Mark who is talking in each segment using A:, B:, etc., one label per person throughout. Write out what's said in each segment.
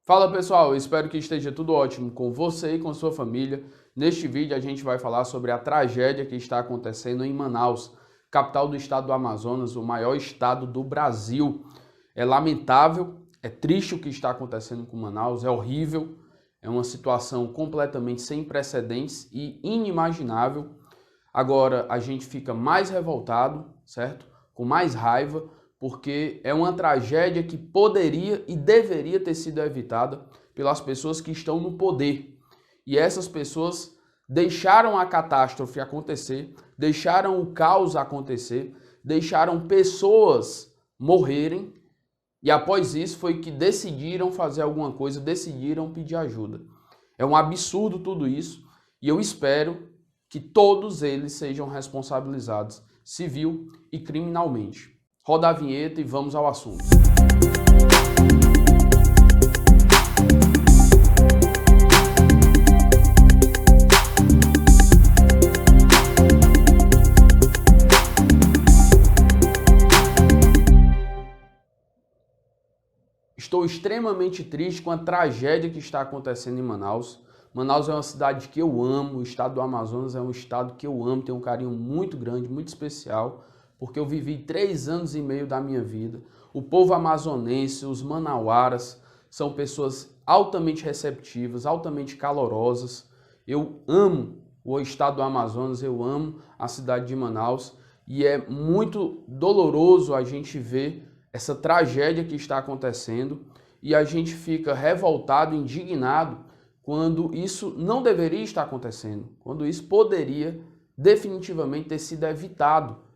A: Fala pessoal, eu espero que esteja tudo ótimo com você e com sua família. Neste vídeo a gente vai falar sobre a tragédia que está acontecendo em Manaus, capital do estado do Amazonas, o maior estado do Brasil. É lamentável, é triste o que está acontecendo com Manaus, é horrível, é uma situação completamente sem precedentes e inimaginável. Agora a gente fica mais revoltado, certo? Com mais raiva, porque é uma tragédia que poderia e deveria ter sido evitada pelas pessoas que estão no poder. E essas pessoas deixaram a catástrofe acontecer, deixaram o caos acontecer, deixaram pessoas morrerem e após isso foi que decidiram fazer alguma coisa, decidiram pedir ajuda. É um absurdo tudo isso e eu espero que todos eles sejam responsabilizados civil e criminalmente. Roda a vinheta e vamos ao assunto. Estou extremamente triste com a tragédia que está acontecendo em Manaus. Manaus é uma cidade que eu amo, o estado do Amazonas é um estado que eu amo, tenho um carinho muito grande, muito especial, porque eu vivi 3 anos e meio da minha vida. O povo amazonense, os manauaras, são pessoas altamente receptivas, altamente calorosas. Eu amo o estado do Amazonas, eu amo a cidade de Manaus e é muito doloroso a gente ver essa tragédia que está acontecendo e a gente fica revoltado, indignado quando isso não deveria estar acontecendo, quando isso poderia definitivamente ter sido evitado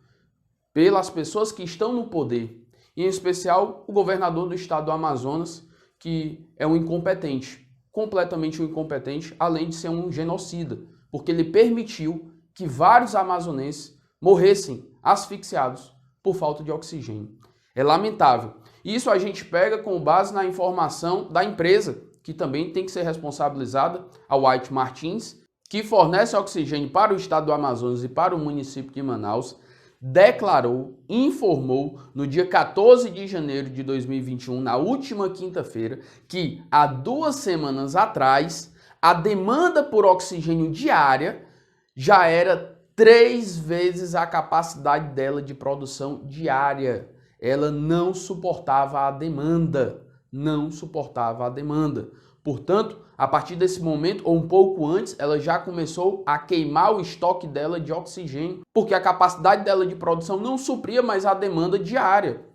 A: pelas pessoas que estão no poder, e em especial o governador do estado do Amazonas, que é um incompetente, completamente um incompetente, além de ser um genocida, porque ele permitiu que vários amazonenses morressem asfixiados por falta de oxigênio. É lamentável. Isso a gente pega com base na informação da empresa, que também tem que ser responsabilizada, a White Martins, que fornece oxigênio para o estado do Amazonas e para o município de Manaus, declarou, informou no dia 14 de janeiro de 2021, na última quinta-feira, que há 2 semanas atrás, a demanda por oxigênio diária já era 3 vezes a capacidade dela de produção diária. Ela não suportava a demanda, não suportava a demanda. Portanto, a partir desse momento, ou um pouco antes, ela já começou a queimar o estoque dela de oxigênio, porque a capacidade dela de produção não supria mais a demanda diária.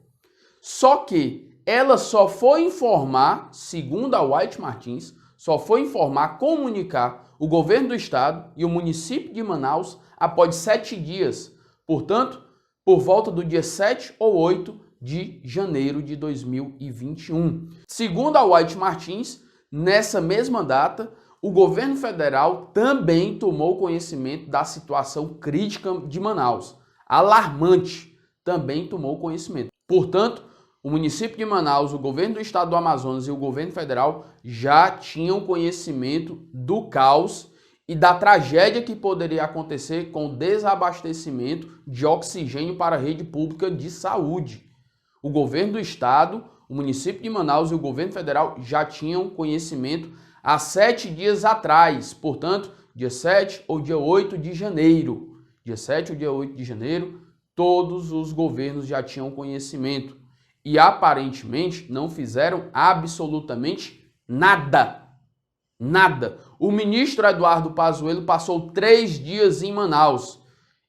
A: Só que ela só foi informar, segundo a White Martins, só foi informar, comunicar o governo do estado e o município de Manaus após 7 dias. Portanto, por volta do dia 7 ou 8 de janeiro de 2021. Segundo a White Martins, nessa mesma data, o governo federal também tomou conhecimento da situação crítica de Manaus. Alarmante, também tomou conhecimento. Portanto, o município de Manaus, o governo do estado do Amazonas e o governo federal já tinham conhecimento do caos e da tragédia que poderia acontecer com o desabastecimento de oxigênio para a rede pública de saúde. O governo do estado, o município de Manaus e o governo federal já tinham conhecimento há 7 dias atrás, portanto, dia 7 ou dia 8 de janeiro. Dia 7 ou dia 8 de janeiro, todos os governos já tinham conhecimento e aparentemente não fizeram absolutamente nada. Nada. O ministro Eduardo Pazuello passou 3 dias em Manaus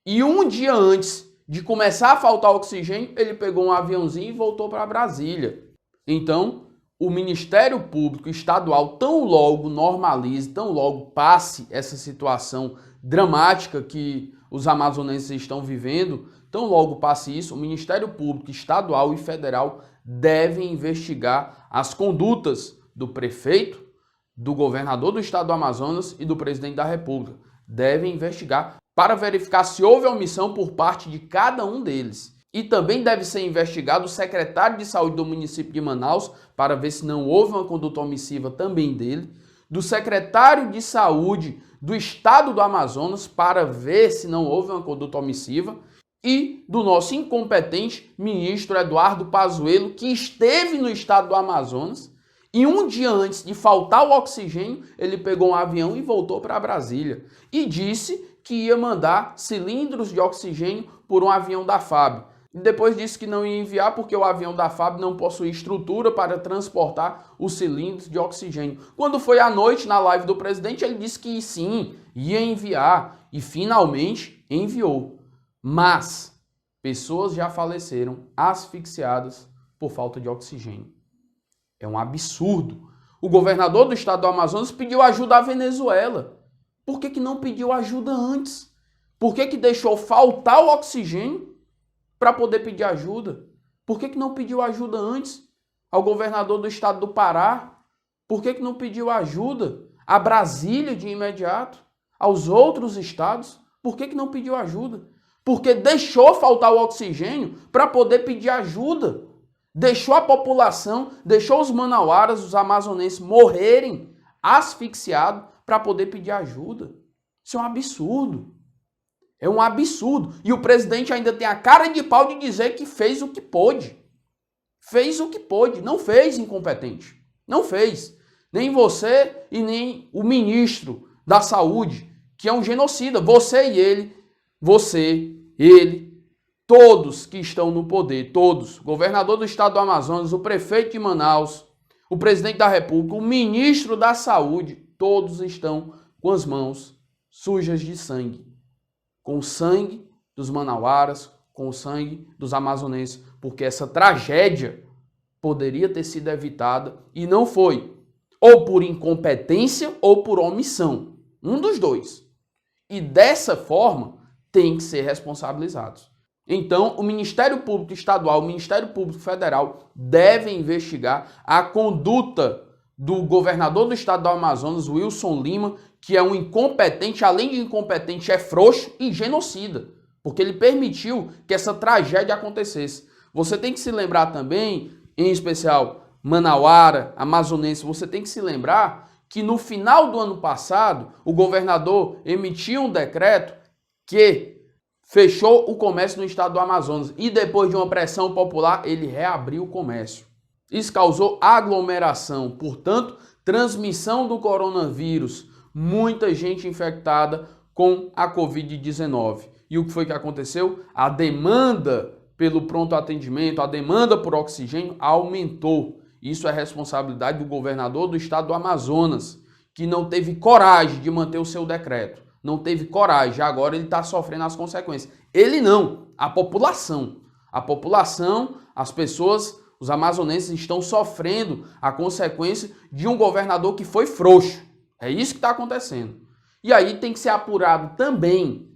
A: e um dia antes de começar a faltar oxigênio, ele pegou um aviãozinho e voltou para Brasília. Então, o Ministério Público Estadual, tão logo normalize, tão logo passe essa situação dramática que os amazonenses estão vivendo, tão logo passe isso, o Ministério Público Estadual e Federal devem investigar as condutas do prefeito, do governador do estado do Amazonas e do presidente da República. Devem investigar para verificar se houve omissão por parte de cada um deles. E também deve ser investigado o secretário de saúde do município de Manaus para ver se não houve uma conduta omissiva também dele, do secretário de saúde do estado do Amazonas para ver se não houve uma conduta omissiva e do nosso incompetente ministro Eduardo Pazuello, que esteve no estado do Amazonas E um dia antes de faltar o oxigênio, ele pegou um avião e voltou para Brasília. E disse que ia mandar cilindros de oxigênio por um avião da FAB. E depois disse que não ia enviar porque o avião da FAB não possui estrutura para transportar os cilindros de oxigênio. Quando foi à noite, na live do presidente, ele disse que sim, ia enviar. E finalmente enviou. Mas pessoas já faleceram asfixiadas por falta de oxigênio. É um absurdo. O governador do estado do Amazonas pediu ajuda à Venezuela. Por que não pediu ajuda antes? Por que deixou faltar o oxigênio para poder pedir ajuda? Por que não pediu ajuda antes ao governador do estado do Pará? Por que não pediu ajuda a Brasília de imediato? Aos outros estados? Por que não pediu ajuda? Porque deixou faltar o oxigênio para poder pedir ajuda. Deixou a população, deixou os manauaras, os amazonenses morrerem asfixiados para poder pedir ajuda. Isso é um absurdo. É um absurdo. E o presidente ainda tem a cara de pau de dizer que fez o que pôde. Fez o que pôde. Não fez, incompetente. Não fez. Nem você e nem o ministro da Saúde, que é um genocida. Você e ele, ele, todos que estão no poder, todos, governador do estado do Amazonas, o prefeito de Manaus, o presidente da República, o ministro da Saúde, todos estão com as mãos sujas de sangue. Com o sangue dos manauaras, com o sangue dos amazonenses, porque essa tragédia poderia ter sido evitada e não foi. Ou por incompetência ou por omissão. Um dos dois. E dessa forma, tem que ser responsabilizados. Então, o Ministério Público Estadual, o Ministério Público Federal devem investigar a conduta do governador do estado do Amazonas, Wilson Lima, que é um incompetente, além de incompetente, é frouxo e genocida, porque ele permitiu que essa tragédia acontecesse. Você tem que se lembrar também, em especial manauara, amazonense, você tem que se lembrar que no final do ano passado, o governador emitiu um decreto que fechou o comércio no estado do Amazonas e depois de uma pressão popular, ele reabriu o comércio. Isso causou aglomeração, portanto, transmissão do coronavírus, muita gente infectada com a Covid-19. E o que foi que aconteceu? A demanda pelo pronto atendimento, a demanda por oxigênio aumentou. Isso é responsabilidade do governador do estado do Amazonas, que não teve coragem de manter o seu decreto. Não teve coragem, agora ele está sofrendo as consequências. Ele não, a população. A população, as pessoas, os amazonenses estão sofrendo a consequência de um governador que foi frouxo. É isso que está acontecendo. E aí tem que ser apurado também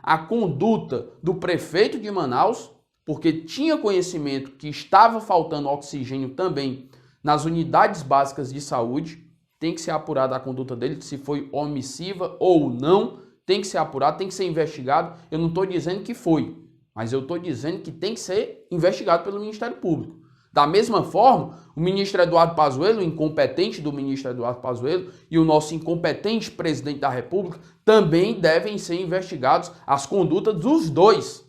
A: a conduta do prefeito de Manaus, porque tinha conhecimento que estava faltando oxigênio também nas unidades básicas de saúde. Tem que ser apurada a conduta dele, se foi omissiva ou não, tem que ser apurado, tem que ser investigado. Eu não estou dizendo que foi, mas eu estou dizendo que tem que ser investigado pelo Ministério Público. Da mesma forma, o ministro Eduardo Pazuello, o incompetente do ministro Eduardo Pazuello e o nosso incompetente presidente da República também devem ser investigados as condutas dos dois,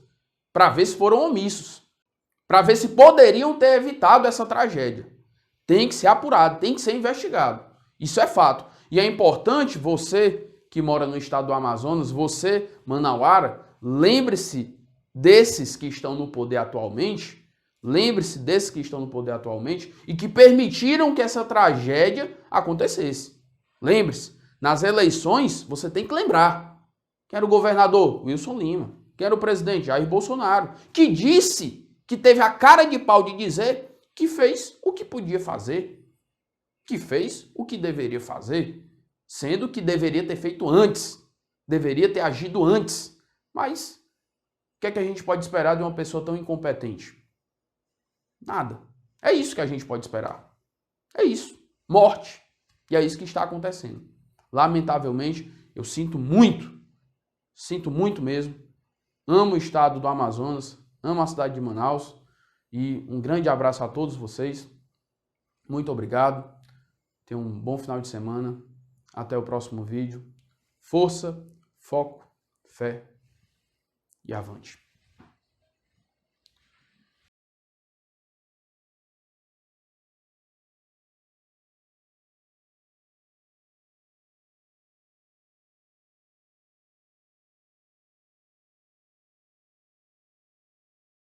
A: para ver se foram omissos, para ver se poderiam ter evitado essa tragédia. Tem que ser apurado, tem que ser investigado. Isso é fato. E é importante você que mora no estado do Amazonas, você, manauara, lembre-se desses que estão no poder atualmente, e que permitiram que essa tragédia acontecesse. Lembre-se, nas eleições você tem que lembrar quem era o governador, Wilson Lima, quem era o presidente, Jair Bolsonaro, que disse, que teve a cara de pau de dizer que fez o que podia fazer, que fez o que deveria fazer, sendo que deveria ter feito antes, deveria ter agido antes. Mas o que é que a gente pode esperar de uma pessoa tão incompetente? Nada. É isso que a gente pode esperar. É isso. Morte. E é isso que está acontecendo. Lamentavelmente, eu sinto muito mesmo. Amo o estado do Amazonas, amo a cidade de Manaus e um grande abraço a todos vocês. Muito obrigado. Tenham um bom final de semana. Até o próximo vídeo. Força, foco, fé e avante.